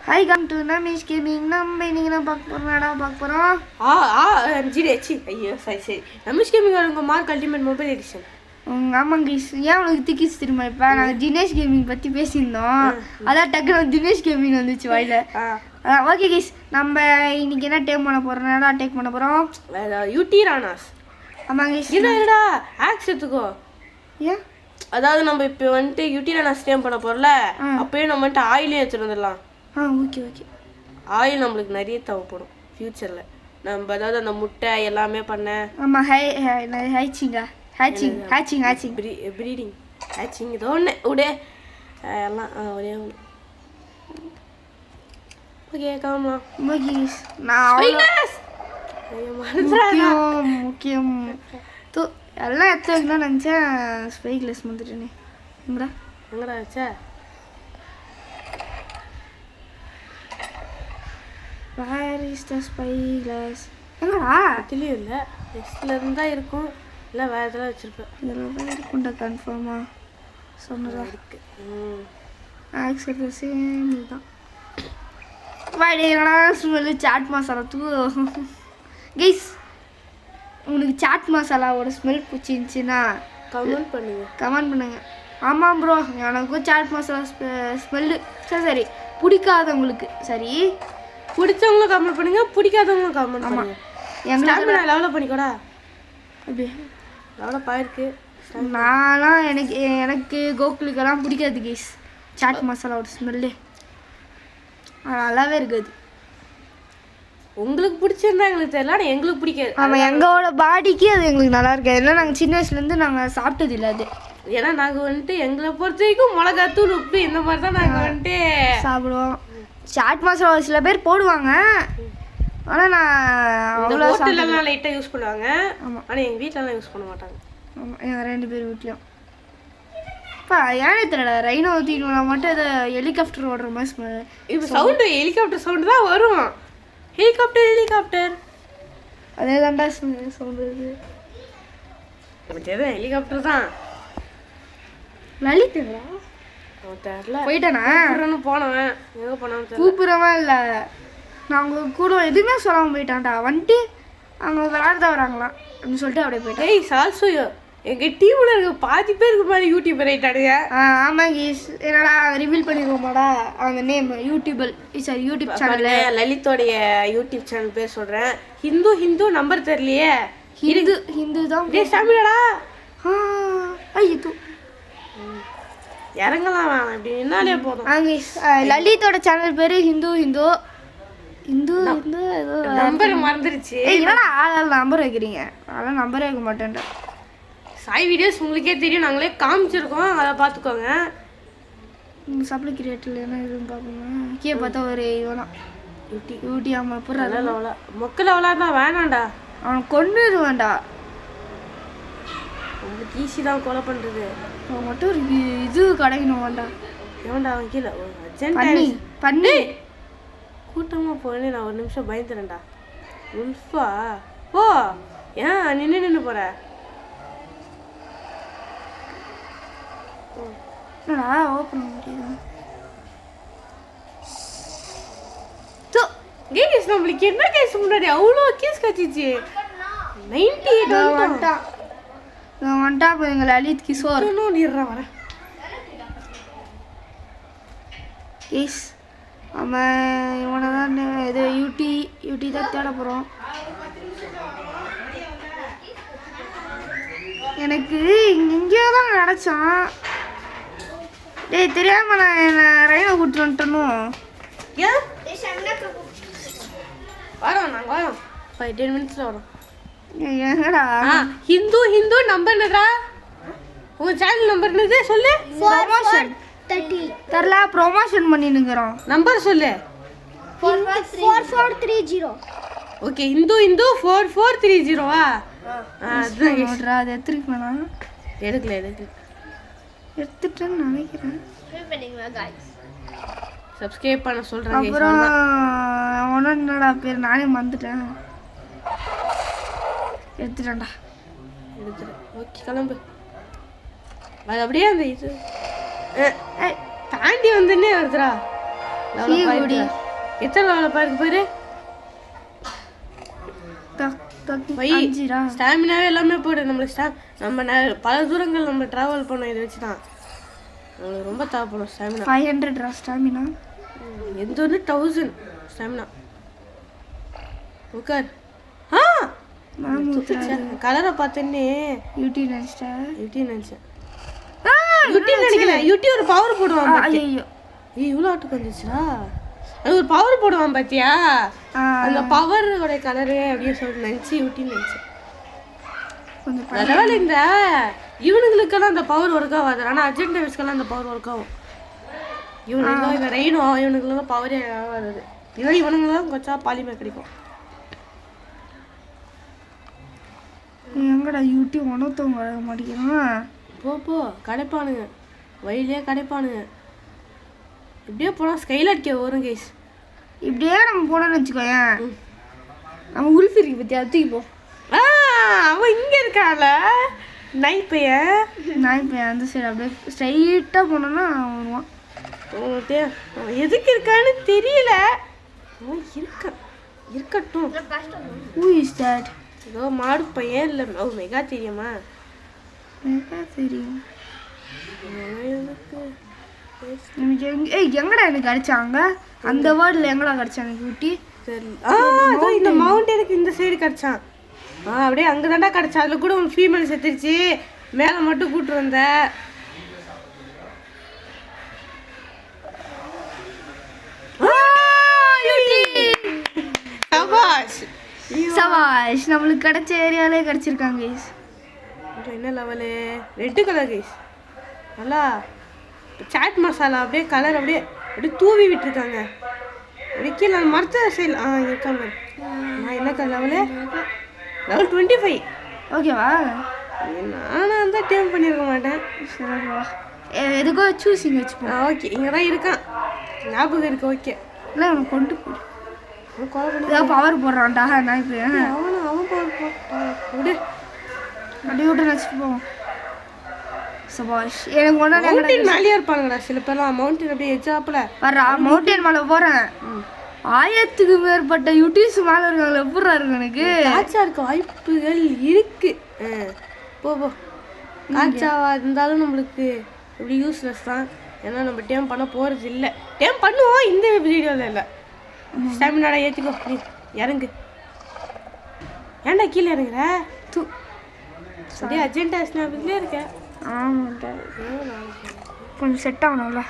Hi, come to Namish Gaming. நம்ம இன்னைக்கு என்ன பார்க்க போறோம்? ஐயோ சரி நமிஷ் கேமிங் உங்க மார்க் அல்டிமேட் மொபைல் எடிஷன். ஆமாங்க ஏன் உனக்கு திக்கிச்சு தெரியுமா? இப்போ நாங்கள் தினேஷ் கேமிங் பற்றி பேசியிருந்தோம். அதான் டக்குனு தினேஷ் கேமிங் வந்துச்சு வாயில. ஓகே கைஸ், நம்ம இன்னைக்கு என்ன டேக் பண்ண போறோம்? என்னடா டேக் பண்ண போறோம்? யூடி ரானாஸ். ஆமாங்க என்னடா ஆக்ஸ் எடுத்துக்கோ. ஏன்? அதாவது நம்ம இப்போ வந்துட்டு யூடி ரானாஸ் டேம் பண்ண போறல, அப்பயே நம்ம வந்துட்டு ஆயிலே எடுத்துட்டு வந்துடலாம். ஓகே ஆயில் நம்மளுக்கு நிறைய தேவைப்படும் ஃபியூச்சர்ல. நம்ம அதாவது அந்த முட்டை எல்லாமே பண்ண. ஆமாம், ஹேச்சிங் ப்ரீடிங் ஹேச்சிங் இதோ ஒன்று உடே எல்லாம் ஒரே ஒன்று. ஓகே காமா முக்கியம் எல்லாம் எடுத்து வைக்கணும்னு நினச்சேன். ஸ்பைக்லெஸ் வந்துட்டேனே. எங்கடா வச்சா? Where is the spyglass? எங்கடா? இதுலயும் இல்லை, டெஸ்ட்ல இருந்தா இருக்கும், இல்லை வேற எதெல்லாம் வச்சிருப்பேன். இதெல்லாம் தான் இருக்கும்டா கன்ஃபார்மா சொன்னதா இருக்கு. ஆக்சுவலி சேம் இதுதான். என்னடா ஸ்மெல்லு சாட் மசாலா கைஸ், உங்களுக்கு சாட் மசாலாவோட ஸ்மெல் பிடிச்சிருந்துச்சின்னா கமெண்ட் பண்ணுங்க. ஆமாம் ப்ரோ, எனக்கும் சாட் மசாலா ஸ்மெல்லு சரி பிடிக்காதவங்களுக்கு சரி, பிடிச்சவங்களும் கமெண்ட் பண்ணுங்க, பிடிக்காதவங்களும் கமெண்ட் பண்ணுங்க. எங்களை லெவலப் பண்ணிக்கோடா. அப்படியே லெவலப் ஆயிருக்கு. நான்லாம் எனக்கு கோகுலுக்கெல்லாம் பிடிக்காது கைஸ் சாட் மசாலாவோட ஸ்மெல்லு. நல்லாவே இருக்காது. உங்களுக்கு பிடிச்சிருந்தா எங்களுக்கு தெரியல, ஆனால் எங்களுக்கு பிடிக்காது. ஆமாம், எங்களோட பாடிக்கு அது எங்களுக்கு நல்லா இருக்காது. ஏன்னா நாங்கள் சின்ன வயசுலேருந்து நாங்கள் சாப்பிட்டது இல்லை அது. ஏன்னா நாங்கள் வந்துட்டு எங்களை பொறுத்த வரைக்கும் மிளகாத்தூள் உப்பு இந்த மாதிரி தான் நாங்கள் வந்துட்டு சாப்பிடுவோம். சாட் மசாலா சில பேர் போடுவாங்க, ஆனால் நான் அவ்வளோ ஹோட்டல்லாம் லைட்டாக யூஸ் பண்ணுவாங்க. ஆமாம், ஆனால் எங்கள் வீட்டிலலாம் யூஸ் பண்ண மாட்டாங்க. ஆமாம், எங்கள் 2 பேர் வீட்லையும். இப்போ ஏனே தெரியல, ரைனோ ஊற்றினா மட்டும் அதை ஹெலிகாப்டர் ஓடுற மாதிரி இப்போ சவுண்டு ஹெலிகாப்டர் சவுண்டு தான் வரும். ஹெலிகாப்டர் அதே தான்டா சவுண்டு. இது ஹெலிகாப்டர் தான். லலிதா போயிட்டானா? போனவன் எங்கே போனான்னு கூப்பிட்றவன் இல்லை, நான் உங்களுக்கு கூட எதுவுமே சொல்லாமல் போயிட்டான்டா. வந்துட்டு அவங்க விளையாடுதான் வராங்களாம் அப்படின்னு சொல்லிட்டு அப்படியே போயிட்டேன். ஏய் சால்சோயோ, எங்கள் டீமில் இருக்க பாதி பேருக்கு மாதிரி யூடியூபர் ஆகிட்டாடுங்க. ஆமாம் கீஸ், என்னடா ரிவீல் பண்ணிடுவோமாடா அவங்க நேம்? யூடியூப் சேனல் லலித்தோடைய யூடியூப் சேனல் பேர் சொல்கிறேன். ஹிந்து நம்பர் தெரியலையே. ஹிந்து தான் சாமியாடா. ஐயோ இறங்கலாம் வேணாம், இப்படி நின்னாலே போதும். லலிதோட சேனல் பேர் ஹிந்து ஏதோ நம்பர் மறந்துருச்சு. என்னடா ஆளால் நம்பர் வைக்கிறீங்க? அதெல்லாம் நம்பரே வைக்க மாட்டேன்டா. சாய் வீடியோஸ் உங்களுக்கே தெரியும், நாங்களே காமிச்சிருக்கோம், அதை பார்த்துக்கோங்க. சப்ளை கிரியேட்டில் என்ன இதுன்னு பார்க்கணும். கீழே பார்த்தா ஒரு இவனா யூடி ஆமாம் புறால மொக்கில் அவ்வளோதான் வேணாண்டா, அவன் கொண்டுடுவான்டா. உங்களுக்கு ஈஸி தான் கொலை பண்ணுறது. அவன் மட்டும் ஒரு இது கிடைக்கணும் வேண்டா. ஏன்டா அவன் கீழே பண்ணி கூட்டமாக போனே நான் ஒரு நிமிஷம் பயந்துறேன்டா. உல்ஃபா ஓ, ஏன் நின்று போகிற? என்னடா ஓப்பன் பண்ண முடியுதா? கேஸ் நம்மளுக்கு என்ன கேஸ் முன்னாடி அவ்வளோ கேஸ் கச்சிச்சு. 98 வந்துட்டான் இப்போ எங்கள் லலித் கிஷோர் வரேன் கேஸ். அவன் இவனை தான் இது யூடி தான் தேட போகிறோம். எனக்கு இங்கேயோ தான் கிடச்சான். டேய் தெரியாமல் நான் ரைனை கூப்பிட்டு வந்துட்டணும். ஏன் வரோம், நாங்கள் வரோம் 5-10 மினிட்ஸில் வரோம். எங்கடா ஹிந்து நம்பர் என்னடா? உங்க சேனல் நம்பர் என்னது சொல்லு? ப்ரொமோஷன் 30 தெரியல, ப்ரொமோஷன் பண்ணினுக்குறோம். நம்பர் சொல்லு. 4430. ஓகே, ஹிந்து 4430வா? அதுதான் அது எடுத்துருக்கேனா? எடுத்துட்டேன்னு நினைக்கிறேன். சப்ஸ்கிரைப் பண்ண சொல்கிறேன். அப்புறம் ஒன்றும் என்னடா பேர் நானே மறந்துட்டேன். எடுத்துட்டேன்டா. ஓகே கிளம்பு. அது அப்படியே அந்த இது தாண்டி வந்துன்னே வருதுடா. சீகுடி. எத்தனை லெவலில் பாருக்கு பாரு. வை. அஞ்சுடா. ஸ்டாமினாவே எல்லாமே போய்டு நம்மளுக்கு. நம்ம பல தூரங்கள் நம்ம ட்ராவல் பண்ணோம் இதை வச்சு தான். நம்மளுக்கு ரொம்ப தேவைப்படும் ஸ்டாமினா. 500 ஸ்டாமினா. எந்த ஒன்று 1000 ஸ்டாமினா. உட்கார். கலரை பார்த்தேன்னே யூடி நினைச்சேன். யூடி ஒரு பவர் போடுவான். ஐயோ இவ்வளோ ஆட்டுக்கு வந்துச்சுடா. அது ஒரு பவர் போடுவான் பாத்தியா? அந்த பவரோட கலரு அப்படின்னு சொல்லிட்டு நினச்சி யூடின்னு நினச்சேன். அதனால இந்த இவனுங்களுக்கெல்லாம் அந்த பவர் ஒர்க் ஆகாது. ஆனால் அர்ஜென்ட் டேவிஸ்க்கெல்லாம் அந்த பவர் ஒர்க் ஆகும். இவனுக்கு இந்த ரெயினோ இவனுக்குலாம் பவரே ஆகாது. இவனுங்கெல்லாம் கொஞ்சம் பாலிமே கிடைக்கும். எங்கடா யூடியூப் ஒன்றத்தவங்க வழங்க மாட்டேங்கிறான். போ கிடைப்பானுங்க, வழியிலே கிடைப்பானுங்க. இப்படியே போனால் ஸ்கைல் அடிக்க வரும் கைஸ். இப்படியே நம்ம போனோம்னு வச்சுக்கோயேன். நம்ம உல்ஃபிரிக்கு பற்றி தூக்கிப்போம். அவன் இங்கே இருக்கான்ல நாய்ப்பையன் அந்த சைடு அப்படியே ஸ்ட்ரைட்டாக போனோன்னா அவன் வருவான். அவன் எதுக்கு இருக்கான்னு தெரியல. அவன் இருக்கட்டும். Who is that? ஏதோ மாடு பையன் இல்லை. மெகா தெரியுமா? மெகா தெரியும். எங்கடா எனக்கு கிடைச்சாங்க அந்த வேர்டில் எங்கடா கிடைச்சாங்க குட்டி? இந்த மவுண்டனுக்கு இந்த சைடு கிடைச்சான். அப்படியே அங்கே தாண்டா கிடைச்சா. அதில் கூட ஒரு ஃபீமேல் செத்துருச்சு. மேலே மட்டும் கூட்டு வந்த. சவாஷ் நம்மளுக்கு கிடைச்ச ஏரியாலே கிடைச்சிருக்காங்க கைஸ். என்ன லெவலு? Red colour guys. நல்லா சாட் மசாலா அப்படியே கலர் அப்படியே தூவி விட்டுருக்காங்க. அப்படியே கீழே மரத்த சைடில் இருக்காங்க. நான் என்ன லெவலு? லெவல் 25. ஓகேவா? நானும் அந்த டைம் பண்ணியிருக்க மாட்டேன். சரிவா, எதுக்கோ சூஸிங் வச்சுப்போம். ஓகே, இங்கே தான் இருக்கான். ஞாபகம் இருக்கு. ஓகே, இல்லை அவனை கொண்டு போ. பவர் போடுறான்டா நான் இப்போ. அவன் பவர் போட்டு அப்படியே விட்டு நினச்சிட்டு போவோம். சபாஷ், எனக்கு ஒன்றா மேலேயே இருப்பானுங்கடா சில பேர்லாம். மவுண்டன் அப்படியே எஜ்ஜாப்பில் வர்றா. மவுண்டன் மேலே போகிறேன். 1000க்கு மேற்பட்ட யூடியூப்ஸ் மேலே இருக்காங்களே. எப்படா இருக்கு எனக்கு? காய்ச்சா இருக்க வாய்ப்புகள் இருக்கு. போ காய்ச்சாவா இருந்தாலும் நம்மளுக்கு இப்படி யூஸ்லெஸ் தான். ஏன்னா நம்ம டேம் பண்ண போகிறது இல்லை. டேம் பண்ணுவோம், இந்த வீடியோவில் இல்லை. ஸ்டாமினாடா ஏற்றிக்கோ. நீ இறங்கு. ஏன்டா கீழே இறங்குற? அப்படியே அர்ஜென்டா ஸ்னாப்லேயே இருக்க. ஆமாண்டா, கொஞ்சம் செட் ஆகணும்ல.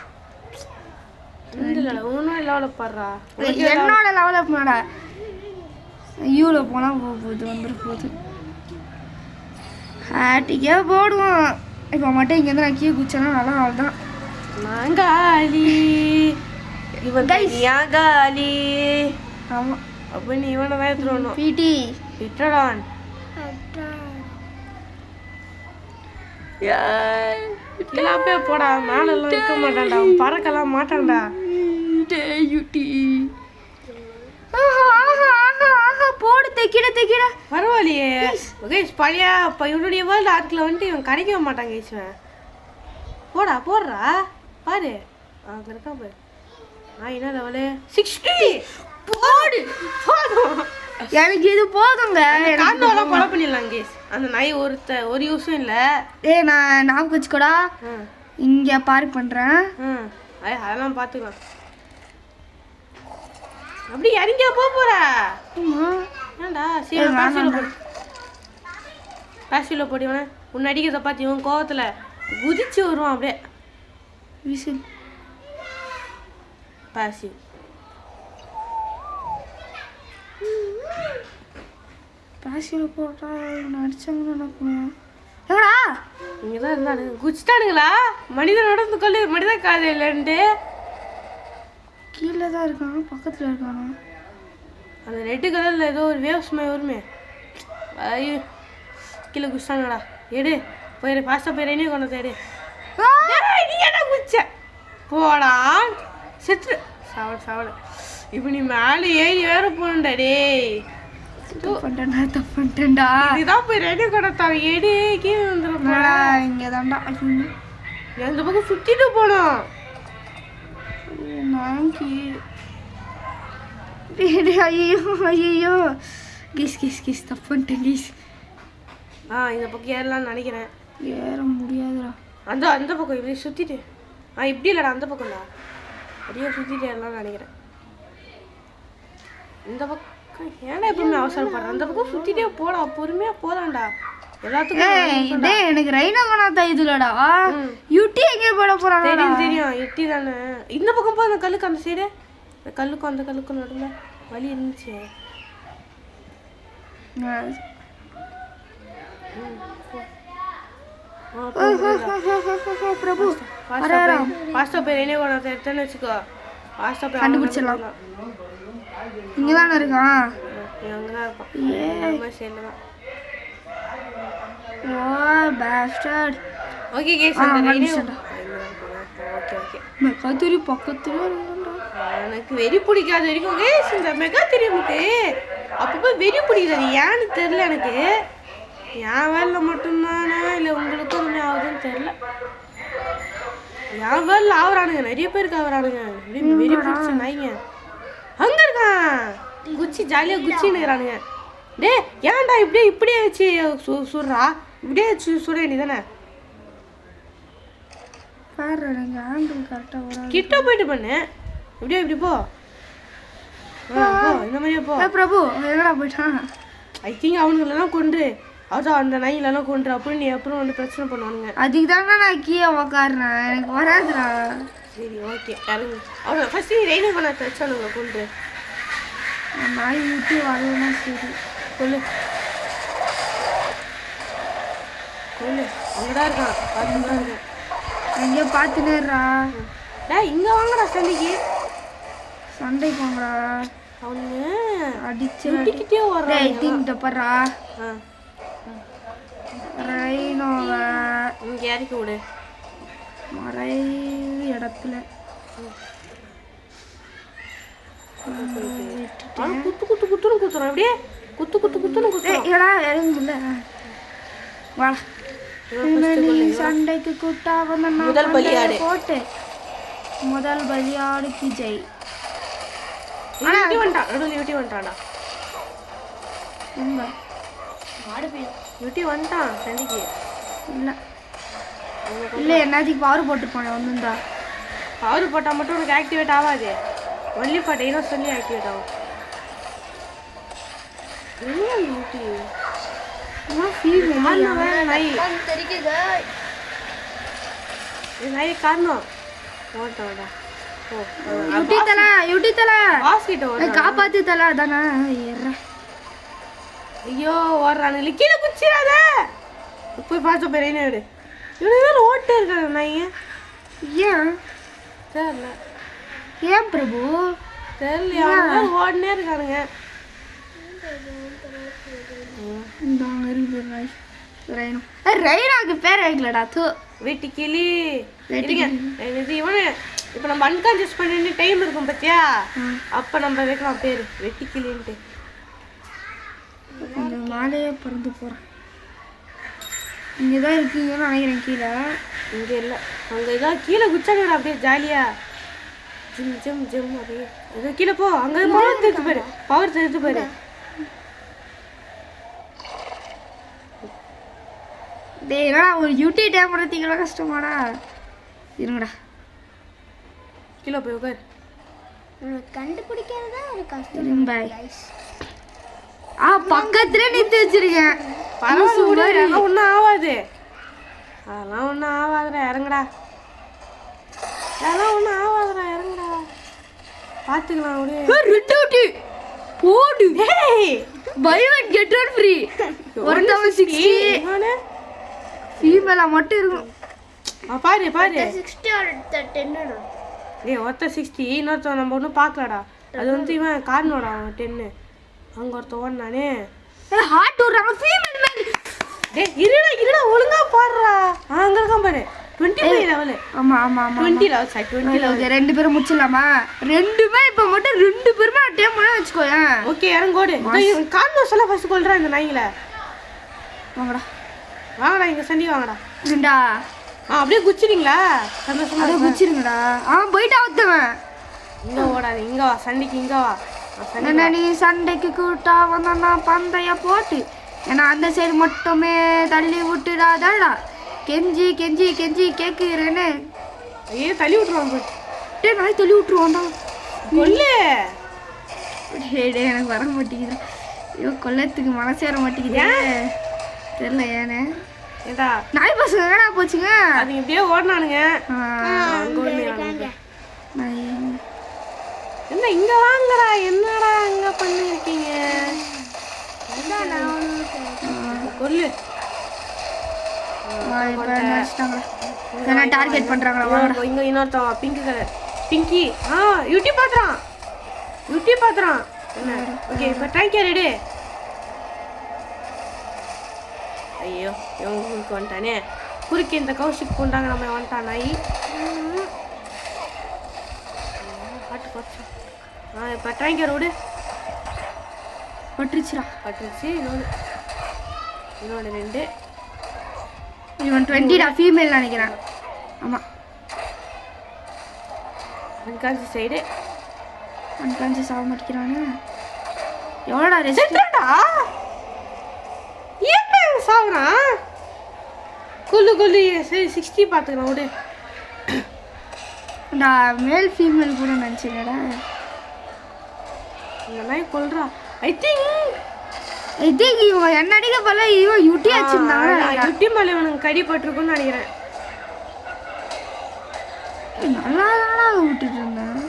இல்லை ஒன்றும் லெவலப் பாடுறா. என்னோட லெவலப் பண்ணடா. யூவில் போனால் போகுது வந்துட போகுது. ஹேட்டிக்கே போடுவோம். இப்போ மட்டும் இங்கேருந்து நான் கீழே குச்சேன்னா நல்லா அவ்வளோதான். நாங்காலி இவன் யாங்காலி. ஆமாம், அப்போ நீ இவனை தான் எடுத்துடணும். பிடி விட்டுடான். அப்படியே போடா. மேலெல்லாம் இருக்க மாட்டான்டா. பறக்கலாம் மாட்டான்டா. போடு தைக்கிட. பரவாயில்லையே கைஸ். பழைய இவனுடைய வேர்ல்டு ஆர்க்கில் வந்துட்டு இவன் கிடைக்கவே மாட்டான் கைஸ். போடுறா பாரு. அங்கே இருக்கா பாரு. என்ன லெவலு? 60. போதும். எனக்கு இது போதுங்க. காண்டோலாம் கொலை பண்ணிடலாம் கேஸ். அந்த நாய் ஒரு யூஸும் இல்லை. நான் ஞாபகம் வச்சுக்கோடா. இங்கே பார்க் பண்ணுறேன். அதெல்லாம் பார்த்துக்கலாம். அப்படி இறங்கியா போற? ஏன்டா சரி பேசியில் போடிவன. உன்னை அடிக்கிறத பார்த்து இவன் கோவத்தில் குதிச்சு வருவான். அப்படியே விசில் பாசி. பாசியில் போட்டா அடிச்சாங்கன்னு என்ன பண்ணுவேன்? எங்கடா இங்கே தான் இருந்தானுங்க. குச்சிட்டானுங்களா? மனிதன் நடந்து கொள்ளு. மனிதன் காது இல்லைன்ட்டு கீழே தான் இருக்கானா பக்கத்தில் இருக்கானா? அந்த ரெட்டு கலரில் ஏதோ ஒரு வேவ்ஸ் மாதிரி வருமே. ஐயோ கீழே குச்சிட்டானுங்கடா. எடு போயிடு. ஃபாஸ்ட்டாக போய் ரெயினே கொண்டு தேடு. நீ என்ன குச்ச போடா. செத்து சாவல். இப்போ நீ மேலே ஏறி வேற போகணுண்டா. டேய் தப்புண்டா. இதுதான் போய் ரெடி கொடுத்தாங்க. எடு கீழே வந்துடும். இங்கே தாண்டா எந்த பக்கம் சுற்றிட்டு போனோம். நாங்கி ஐயோ ஐயோ கிஸ் தப்பு பண்ணிட்டேன் கீஸ். இந்த பக்கம் ஏறலாம்னு நினைக்கிறேன். ஏற முடியாதுடா. அந்த பக்கம் இப்படி சுற்றிட்டு இப்படி இல்லைடா அந்த பக்கம்டா அப்படியே சுற்றிட்டு ஏறலாம்னு நினைக்கிறேன். இந்த பக்கம் ஏன்டா எப்பவுமே அவசரப்படுறேன்? அந்த பக்கம் சுற்றிட்டே போகலாம், பொறுமையாக போகலாம்டா. எல்லாத்துக்கும் எனக்கு ரைனோகனாத்தா இதுலடா. யுட்டி எங்கே போட போறாங்க? தெரியும் யுட்டி தானே. இந்த பக்கம் போ, அந்த கல்லுக்கு அந்த சைடு, அந்த கல்லுக்கும் நடுவில் வழி இருந்துச்சு. பிரபு பாஸ்டா பேர் என்ன கொண்டு எடுத்தேன்னு வச்சுக்கோ. பாஸ்டா பேர் கண்டுபிடிச்சிடலாம். இங்கதானே இருக்கான். அங்கதான் இருப்பான். சரிதான். ஓ பாஸ்டர்ட். ஓகே கேஸ் அந்த ரைனோ. ஓகே மெகாதிரி பக்கத்துல இருக்குடா. எனக்கு வெறி பிடிக்காத வரைக்கும் கேஸ் இந்த மெகாதிரிமுக்கு அப்பப்போ வெறி பிடிக்காது. ஏன்னு தெரியல எனக்கு. என் வேலை மட்டும்தானா இல்லை உங்களுக்கும் ஒன்றுமே ஆகுதுன்னு தெரில. என் வேலை ஆகுறானுங்க, நிறைய பேருக்கு ஆகுறானுங்க. வெறி பிடிச்ச நாய்ங்க அங்கே இருக்கான். குச்சி ஜாலியாக குச்சின்னு இருக்கிறானுங்க. டே ஏன்டா இப்படியே வச்சு சுடுறா? இப்படியே சுட வேண்டியதானே. கிட்ட போயிட்டு பண்ணு. இப்படி போ. இந்த மாதிரியே போ. பிரபு எங்கடா போயிட்டான்? ஐ திங்க் அவனுங்களெல்லாம் கொண்டு அதான் அந்த நாயிலெல்லாம் கொண்டு அப்படின்னு நீ அப்புறம் வந்து பிரச்சனை பண்ணுவானுங்க. அதுக்கு தானே நான் கீழே உக்காடுறேன். எனக்கு வராதுடா. சரி ஓகே இறங்கு. அவனை ஃபஸ்ட்டு நீ ரெய்னு பண்ண வச்சானுங்க கொண்டு. நாய் விட்டு வரலன்னா சரி சொல்லு அங்கதான் இருக்கான். பார்த்துதான் இருக்கேன். எங்கேயோ பார்த்துனேறா. இங்கே வாங்கடா சண்டைக்கு வாங்கடா. அவனு அடிச்சு அடிக்கிட்டே வர்றான். தீங்கிட்ட படுறா. ரைனோவை இங்கே இறக்கி விடு. மறை இடத்துல குத்துன்னு குத்துறோம். அப்படியே குத்துன்னு குத்துறோம். ஏடா இறங்குல வா. சண்டைக்கு கூட்டா வந்த முதல் பலியாடு போட்டு முதல் பலியாடுக்கு ஜெய். வந்துட்டான்டா. யூட்டி வந்துட்டான் சண்டைக்கு. இல்லை என்னத்துக்கு பவர் போட்டுருப்பானே வந்துருந்தா. பவர் போட்டால் மட்டும் உனக்கு ஆக்டிவேட் ஆகாது. ஒன்லி ஃபார் டைனோஸ் சொல்லி ஆக்டிவேட் ஆகும். நாய் காரணம் காப்பாத்து தலா தானே. ஐயோ ஓடுறானு கீழே குச்சிடாத. போய் பார்த்து போய் ரெய்னோ விடு. இவனு ஓட்டே இருக்காங்க நாய். ஏன் தெரியல. ஏன் பிரபு தெரியல. ஓடனே இருக்கானுங்க. ரைனாக்கு பேர் வைக்கலடா. வீட்டு கிளி இவனு. இப்போ நம்ம அன்கான்சியஸ் பண்ணி டைம் இருக்கும் பார்த்தியா, அப்போ நம்ம வைக்கலாம் பேர் வெட்டி கிளின்ட்டு. மாலையே பறந்து போகிறேன். இங்கே தான் இருக்கீங்கன்னு நினைக்கிறேன். கீழே இங்கே இல்லை, அங்கே இதான் கீழே குச்சாங்க அப்படியே ஜாலியாக ஜிம் அப்படியே ஏதோ கீழே போ. அங்கே பவர் தெரிஞ்சு பாரு. டேய் என்னடா ஒரு யூடி டேம் பண்ணுறதுக்குலாம் கஷ்டமாடா. இருங்கடா கீழே போய் உட்காரு. கண்டுபிடிக்கிறதா ஒரு கஷ்டம். பாய் பக்கத்துல நிறுத்தி வச்சிருக்கேன். பரவாயில்ல ஒன்றும் ஆகாது. அதெல்லாம் ஒன்றும் ஆகாதுடா. இறங்குடா. பார்த்துக்கலாம். அப்படியே போடு. Buy one get one free. 1060 ஃபீமேலா மட்டும் இருக்கும். பாரு 60 or 10. ஒருத்த 60 இன்னொருத்த நம்ம ஒன்றும் பார்க்கலடா. அது வந்து இவன் காரணோட அவன் 10. அங்கே ஒருத்த ஓடனானே ஹார்ட் விடுறாங்க ஃபீமேல் மேல். இருடா ஒழுங்கா பாடுறா. அங்கே இருக்கான் பாரு 25 லெவலு. ஆமா 20 லெவல் சார் 20 லெவல். ரெண்டு பேரும் முடிச்சிடலாமா? ரெண்டுமே இப்போ மட்டும் 2 பேருமே டைம் பண்ண வச்சுக்கோயேன். ஓகே இறங்கோடு. கார்னோஸ் எல்லாம் ஃபர்ஸ்ட் கொள்றா இந்த நாய்களை. வாங்கடா இங்கே சண்டி வாங்கடா. ஏண்டா அப்படியே குச்சிடுங்களா? சந்தோஷமா குச்சிருங்கடா. போயிட்டு அவுத்தவன் இங்க ஓடாது, இங்க வா சண்டைக்கு, இங்க வா. என்ன நீ சண்டைக்கு கூட்டா வந்தா பந்தைய போட்டு ஏன்னா அந்த சைடு மட்டுமே தள்ளி விட்டுடாதடா. கெஞ்சி கெஞ்சி கெஞ்சி கேட்குறேன்னு. ஐயோ தள்ளி விட்டுருவான் போய். டே நாய் தள்ளி விட்டுருவான்டா. கொல்லு. டே எனக்கு வர மாட்டேங்குது. ஐயோ கொல்லத்துக்கு மனசு வர மாட்டேங்குது. தெரியல ஏன்னு. ஏடா நாய் பசங்க என்னடா போச்சுங்க. அதுங்க இப்படியே ஓடினானுங்க. என்ன இங்க வாங்கடா, என்னடா அங்க பண்ணிருக்கீங்க? கொல்லு. டார்கெட் பண்றாங்களா? இங்க இன்னொருத்தன் பிங்க் கலர் பிங்கி. யூடியூப் பாத்துறான், யூடியூப் பாத்துறான். என்ன ஓகே இப்போ ட்ராங்கே ரெடி. ஐயோ இவங்களுக்கு வந்துட்டானே. குறுக்கே இந்த கௌஷிக் கொண்டாங்க நம்ம வந்துட்டான் நாய். பாட்டு போச்சு. இப்போ ட்ராங்கே ரோடு பட்டுருச்சுடா. பட்டுருச்சு. இன்னொன்று 2. இவன் 20டா, ஃபீமேல் நினைக்கிறேன். ஆமாம் அன்கான்சி சைடு. அன்கான்சி சாக மாட்டேங்கிறானு. எவ்வளோடா ரெஸ்டா ஏன் சாவுறான்? குல்லு குல்லு சரி 60 பார்த்துக்கலாம் விடு. மேல் ஃபீமேல் கூட நினச்சிடா. இந்த நாய் கொல்றா. ஐ திங்க் இவன் என்ன அடிக்க போல. இவன் யூட்டி வச்சிருந்தாங்க. யூட்டி மேலே இவனுக்கு கடி பட்டிருக்குன்னு நினைக்கிறேன். நல்லா தானே விட்டுட்டு இருந்தேன்.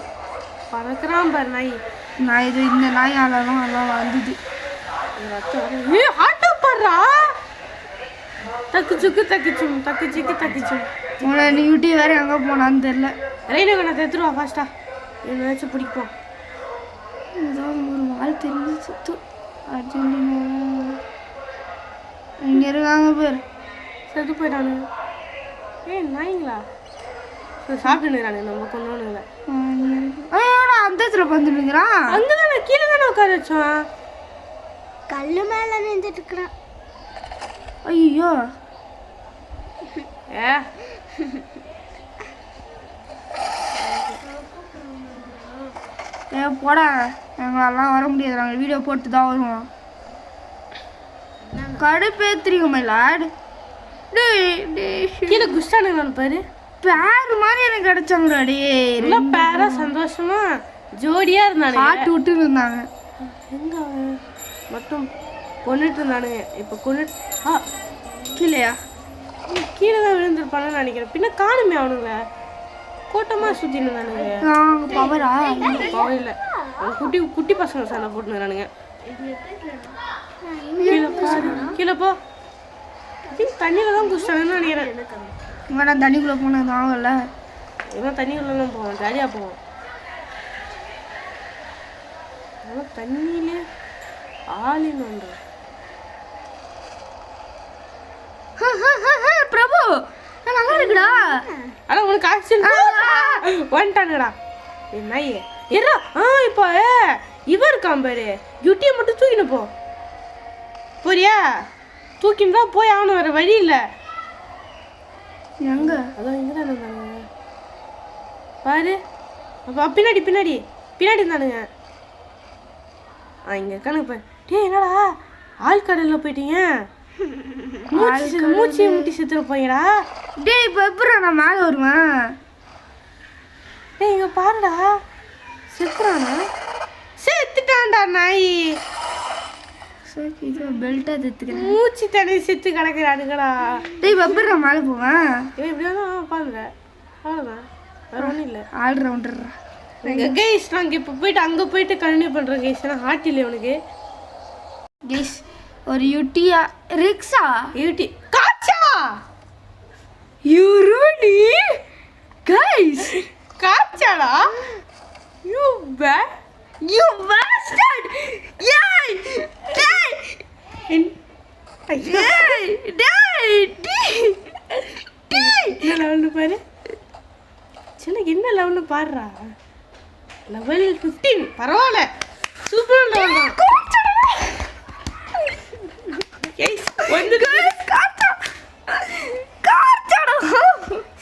பறக்கிறான் பாரு நாய். நான் இது இந்த நாய் ஆளாலும் அதான் வந்தது. ஆட்டோ பாடுறா. தக்குச்சுக்கு தக்குச்சும் தக்குச்சிக்கு தக்குச்சும். நீ யூட்டி வேற எங்கே போனான்னு தெரில. ரயில்வே நான் எடுத்துருவா ஃபாஸ்டா. ஏதாச்சும் பிடிப்போம். ஏதாவது ஒரு வாழ் தெரிஞ்சு சுத்து. அர்ஜென்டினா இங்கே இருக்காங்க பேர். செத்து போயிட்டானுங்க. நாய்ங்களா சாப்பிட்டுனுறானு நம்ம கொண்டோனுங்கள. அந்த இடத்துல வந்துருங்கிறான். அங்கே தானே கீழே தானே உட்கார வச்சோம். கல்லு மேலே நின்றுட்டு இருக்கிறான். ஐயோ போடா. எங்களெல்லாம் வர முடியாது. நாங்கள் வீடியோ போட்டு தான் வருவோம். கடுப்பேத்துறீங்க மயிலாட். கீழே குஸ்டானுங்களான்னு பாரு. பேர் மாதிரி எனக்கு கிடைச்சாங்கடா. டே பேரா சந்தோஷமா ஜோடியா இருந்தாங்க. ஆட்டு விட்டு இருந்தாங்க. எங்க மட்டும் கொண்டுட்டு இருந்தானுங்க. இப்போ கொண்டு கீழேயா? கீழே தான் விழுந்திருப்பானு நினைக்கிறேன். பின்ன காணுமே அவனுங்க. கூட்டமா சுத்தின்னு இருந்தானுங்க. பவரா? பவர் இல்லை. குட்டி குட்டி பசங்க சண்டை போட்டுனுறானுங்க. கீழே பாரு, கீழே போ. தண்ணியில தான் குடிச்சிட்டாங்கன்னு நினைக்கிறேன். இவன் நான் தண்ணிக்குள்ளே போனது ஆகல. இவன் தண்ணிக்குள்ளலாம் போவான், ஜாலியாக போவான். ஆனால் தண்ணியிலே ஆளின்னு பிரபு நல்லா இருக்குடா. ஆனால் உனக்கு ஆக்சிடென்ட் வந்துட்டானுடா. நாய் எறா. இப்போ இவன் இருக்கான் பாரு. யூட்டியை மட்டும் தூக்கின்னு போ. போறியா? தூக்கின்னு தான் போய் ஆகணும், வேறு வழி இல்லை. எங்க? அதான் இங்கே தானே இருந்தானுங்க பாரு. அப்போ பின்னாடி பின்னாடி பின்னாடி இருந்தானுங்க. இங்கே இருக்கானுங்க பாரு. என்னடா ஆழ்கடலில் போயிட்டீங்க? மூச்சு முட்டி செத்துற போய்டா. இப்போ எப்படி நான் மேலே வருவேன்? இங்கே பாருடா. செத்துறானா? செத்துட்டான்டா நாய். பெல்ட்டாக செத்துக்கிறேன். மூச்சு தண்ணி செத்து கிடக்குறானுங்கடா. இப்போ எப்படி நான் மேலே போவேன்? இவன் இப்படி தான் பாருங்க. அவ்வளோதான், வேற ஒன்றும் இல்லை. ஆல்ரவுண்டர்ரா. கைஸ் நாங்கள் இப்போ போயிட்டு அங்கே போயிட்டு கண்டினியூ பண்ணுறோம் கைஸ். ஏன்னா ஹார்ட் இல்லை உனக்கு. கைஸ் ஒரு யூட்டியா ரிக்ஸா யூட்டி காச்சா யூருடி கைஸ் காச்சாடா. You bastard. Yay! Day! என்ன லெவல்னு பாரு. சின்ன என்ன லெவல்னு பாடுறா. லெவல் 15 பரவாயில்ல, சூப்பர் லெவல் தான். வந்து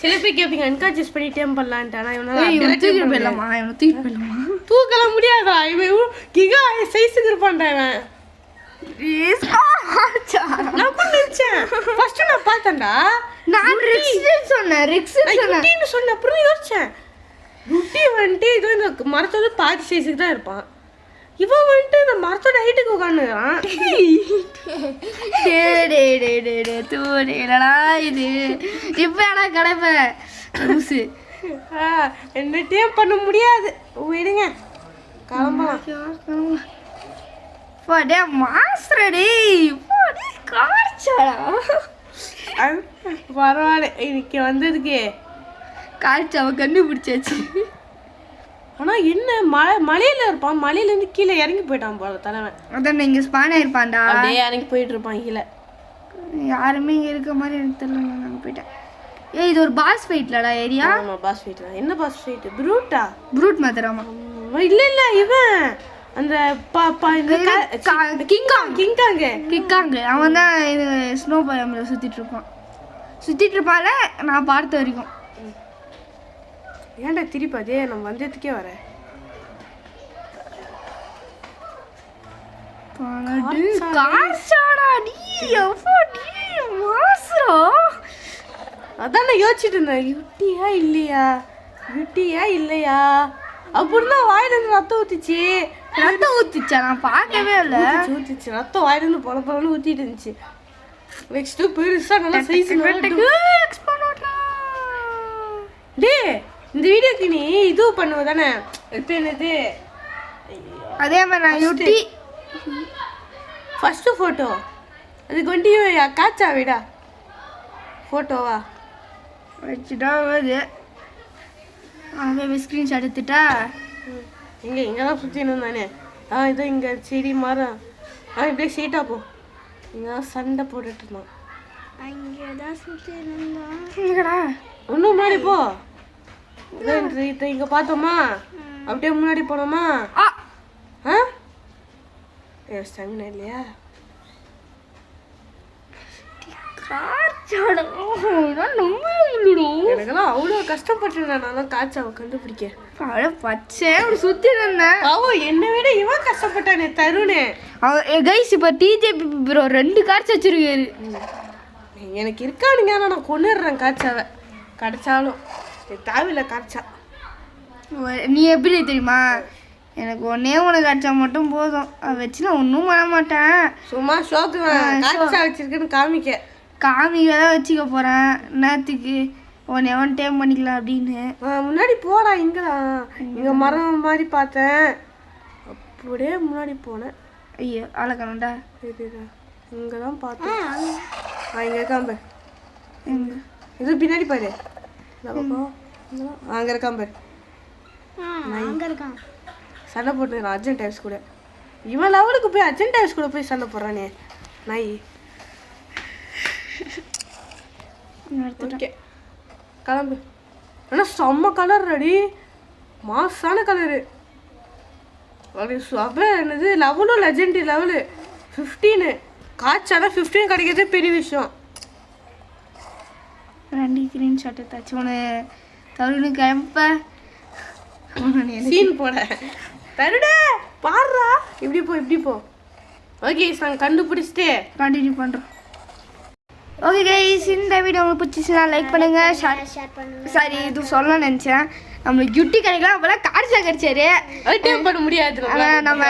சில பேர் கேட்பீங்க அன்கான்சியஸ் பண்ணி டேம் பண்ணலான்ட்டு. ஆனால் இவனை தூக்கிட்டு போயிடலாமா இவனை தூக்கிட்டு போயிடலாமா தூக்கலாம் முடியாதா? இவன் கிகா சைஸுக்கு இருப்பான்டா இவன். நான் கூட நினைச்சேன் ஃபர்ஸ்ட் நான் பார்த்தேன்டா. நான் ரிக்ஸ் சொன்னேன் ருட்டின்னு சொன்னேன். அப்புறம் யோசிச்சேன் ருட்டி வந்துட்டு இதோ இந்த மரத்தோட பாதி சைஸுக்கு தான் இருப்பான். இவன் வந்துட்டு இந்த மரத்தோட ஹைட்டுக்கு உட்காந்துக்கிறான். தூடா இது இப்ப ஆனா கிடப்ப லூசு. என்ன டேம் பண்ண முடியாது, விடுங்க கிளம்பலாம். போடே மாஸ்டரடி போடே காய்ச்சடா. பரவாயில்ல இன்னைக்கு வந்ததுக்கு காய்ச்சாவ கண்டுபிடிச்சாச்சு. ஆனா என்ன மலையில இருப்பான், மலையிலேருந்து கீழே இறங்கி போயிட்டான் போல தலைவன். அதான் இங்க ஸ்பான் ஆயிருப்பான்டா. அப்படியே இறங்கி போயிட்டு இருப்பான் கீழே. யாருமே இங்க இருக்க மாதிரி எனக்கு தெரியல. நான் போயிட்டேன். ஏய் இது ஒரு பாஸ் ஃபைட்லடா ஏரியா. ஆமா பாஸ் ஃபைட் தான். என்ன பாஸ் ஃபைட்? ப்ரூட் மாத்திராமா? இல்ல இவன் அந்த கிங்காங் அவன் தான் இது ஸ்னோ பயம்ல சுத்திட்டு இருப்பான்ல நான் பார்த்த வரைக்கும். ஏன்டா திருப்பி அதே நம்ம வந்ததுக்கே வர அதான் நான் யோசிச்சுட்டு இருந்தேன். யுட்டியா இல்லையா அப்படின்னா வாயிலிருந்து ரத்தம் ஊத்திச்சா? நான் பார்க்கவே இல்லை. ஊத்திச்சு ரத்தம் வாயிலிருந்து பொல பொலன்னு ஊத்திட்டு இருந்துச்சு. நெக்ஸ்ட் பெருசா நல்லா சைஸ். டே இந்த வீடியோக்கு நீ இது பண்ணுவ தானே? இப்போ என்னது அதே மாதிரி நான் யூடி ஃபர்ஸ்ட் ஃபோட்டோ அதுக்கு வந்துட்டு காய்ச்சா விடா ஃபோட்டோவா வச்சுட்டா வருது. அவன் ஸ்க்ரீன்ஷாட் எடுத்துட்டா. இங்கே தான் சுற்றினு தானே. இதோ இங்கே செடி மரம். இப்படியே சீட்டா போ. இங்கே தான் சண்டை போட்டுட்டு இருந்தான். அங்கே தான் சுற்றினா இன்னும் முன்னாடி போ. இங்கே பார்த்தோமா அப்படியே முன்னாடி போனோமா? ஸ்டாமினா இல்லையா? எனக்கெல்லாம் அவ்வளோ கஷ்டப்பட்டுருந்தேன் நான் காய்ச்சாவை கண்டுபிடிக்க. பச்சை சுத்தி இருந்தேன். என்னை விட இவன் கஷ்டப்பட்டானே தருணே. கைஸ் இப்போ டிஜேபி ப்ரோ 2 காய்ச்சி வச்சிருக்காரு. எனக்கு இருக்கானுங்க, ஆனால் நான் கொண்டுடுறேன் காய்ச்சாவை கிடைச்சாலும். தேவையில்ல காய்ச்சா. நீ எப்படி தெரியுமா? எனக்கு ஒன்னே ஒன்று காய்ச்சா மட்டும் போதும். அதை வச்சு நான் ஒன்றும் பண்ண மாட்டேன். சும்மா ஷோக்கு காய்ச்சா வச்சிருக்குன்னு காமிக்க தான் வச்சுக்க போகிறேன். நேற்றுக்கு ஒன் டைம் பண்ணிக்கலாம் அப்படின்னு. முன்னாடி போடா. இங்கே மரம் மாதிரி பார்த்தேன். அப்படியே முன்னாடி போனேன். ஐயோ அழகணும்டா. இங்கே தான் பார்த்தேன். இங்கே இருக்காம்பு. இது பின்னாடி பாரு. அங்கே இருக்காம்பு. சண்டை போட்டுக்கிறான் அர்ஜென்ட் டைப்ஸ் கூட. இவன் லெவலுக்கு போய் அர்ஜென்ட் டைப்ஸ் கூட போய் சண்டை போடுறானே நாய். ஓகே கிளம்பு. ஆனால் செம்ம கலர் ரெடி, மாசான கலரு. அப்போ என்னது லெவலும் லெஜெண்ட் லெவலு 15 காய்ச்சாலும் 15 கிடைக்கிறது பெரிய விஷயம். 2 ஸ்க்ரீன்ஷாட் எடுத்தாச்சு. உன தருணு கிளம்ப சீன் போட தருட பாடுறா. இப்படி போ. ஓகே நாங்கள் கண்டுபிடிச்சிட்டு கண்டினியூ பண்ணுறோம். ஓகே கைஸ் இந்த வீடியோ உங்களுக்கு பிடிச்சிச்சுன்னா லைக் பண்ணுங்க, ஷேர் பண்ணுங்க. சரி இது சொல்ல நினச்சேன். நம்மளுக்கு யுட்டி கிடைக்கலாம். அப்போலாம் கார்ச்சா கிடைச்சாரு பண்ண முடியாது. ஆனால் நம்ம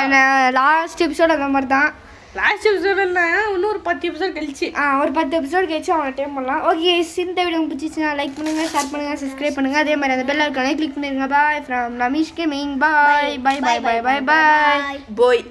லாஸ்ட் எபிசோட் அந்த மாதிரி தான். லாஸ்ட் எபிசோட் இல்லை, இன்னும் ஒரு 10 எபிசோட் கழிச்சு ஒரு 10 எபிசோட் கழிச்சு அவனை டைம் பண்ணலாம். ஓகே இந்த வீடியோ பிடிச்சிச்சுன்னா லைக் பண்ணுங்கள், ஷேர் பண்ணுங்கள், சப்ஸ்கிரைப் பண்ணுங்கள். அதே மாதிரி அந்த பெல் ஐகானை கிளிக் பண்ணிடுங்க. Bye from Namish gaming. Bye bye bye bye bye bye. போய்